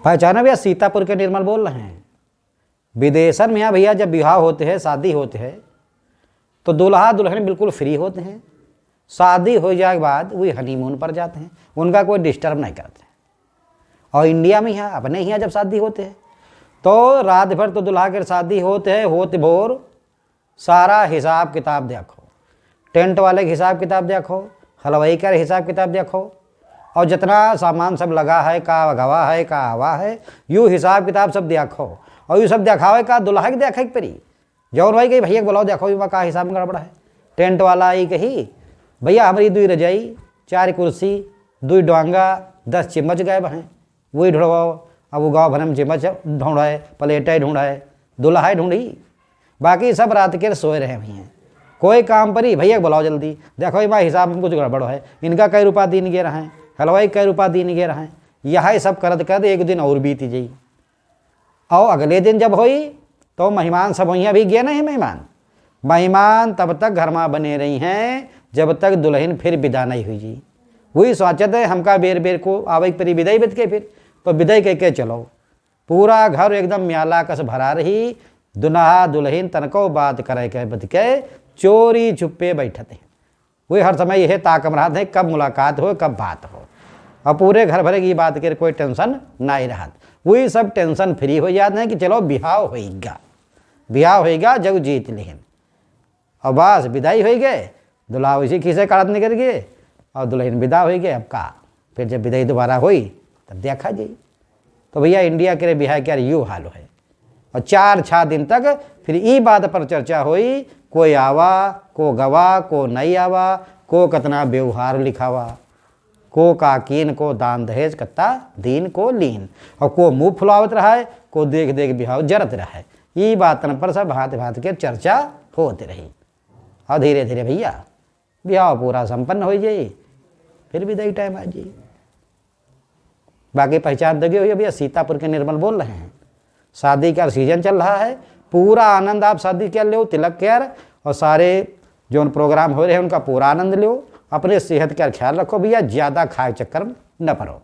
पहचाना भैया, सीतापुर के निर्मल बोल रहे हैं। विदेशन में यहाँ भैया जब विवाह होते हैं, शादी होते हैं, तो दूल्हा दुल्हन बिल्कुल फ्री होते हैं। शादी हो जाए के बाद वही हनीमून पर जाते हैं, उनका कोई डिस्टर्ब नहीं करते। और इंडिया में यहाँ अपने यहाँ जब शादी होते हैं तो रात भर तो दूल्हा के शादी होते हैं, होते भोर सारा हिसाब किताब देखो, टेंट वाले का हिसाब किताब देखो, हलवाई का हिसाब किताब देखो, और जितना सामान सब लगा है, का गवा है, का हवा है, यूँ हिसाब किताब सब देखो। और यूँ सब देखावे का दूल्हा के देखे परी, जौन भाई कही भैया बोलाओ देखो युवा का हिसाब में गड़बड़ा है। टेंट वाला आई कही भैया हमारी 2 रजाई, 4 कुर्सी, 2 डोंगा, 10 चम्मच गए हैं, वही ढूंढवाओ। अब वो गाँव भर में चम्मच ढूंढाए, प्लेटें ढूंढाए, दूल्हा ढूंढी, बाकी सब रात के सोए रहे भैया। कोई काम पर ही भैया बुलाओ जल्दी, देखो भाई हिसाब में कुछ गड़बड़ है, इनका कई रुपया दिन गे रहे हैं, हलवाई कई रुपया दिन गे रहे हैं। यह सब करत कर एक दिन और बीती जाई। और अगले दिन जब होई तो मेहमान सब वहीं भी गए नहीं। मेहमान तब तक घर में बने रही हैं जब तक दुल्हन फिर विदा नहीं हुई जी। वही सोचते है हमका बेर बेर को आवे परी विदाई बच के, फिर तो विदाई कह के चलो। पूरा घर एकदम म्याला कस भरा रही, दुल्हा दुल्हन तनको बात करे के बद के चोरी छुपे बैठते हैं। वही हर समय यह ताकम रहा है कब मुलाकात हो, कब बात हो। और पूरे घर भरे की बात के कोई टेंशन नहीं रहा। वही सब टेंशन फ्री हो जाते हैं कि चलो ब्याह होगा, ब्याह होगा जब जीत लेन। और बस विदाई हो गए, दूल्हा उसी खीसे काटत निकल गए और दुल्हन विदा हो गए। अब का फिर जब विदाई दोबारा हुई तब देखा जाए। तो भैया इंडिया के ब्याह क्या यूँ हाल है। और 4-6 दिन तक फिर ई बात पर चर्चा हुई, कोई आवा, को गवा, को नहीं आवा, को कितना व्यवहार लिखावा, को काकीन को दान दहेज कत्ता दीन को लीन, और को मुँह फुलावत रहा है, को देख देख बिहाव जरत रहा है। ये बातन पर सब भात भात के चर्चा होती रही। और धीरे धीरे भैया ब्याह पूरा संपन्न हो जाए, फिर विदाई टाइम आ जाए। बाकी पहचान दगे हुई भैया, सीतापुर के निर्मल बोल रहे हैं। शादी का सीजन चल रहा है, पूरा आनंद आप शादी कर लो, तिलक कर और सारे जो प्रोग्राम हो रहे हैं उनका पूरा आनंद लो। अपने सेहत का ख्याल रखो भैया, ज़्यादा खाए चक्कर न पड़ो।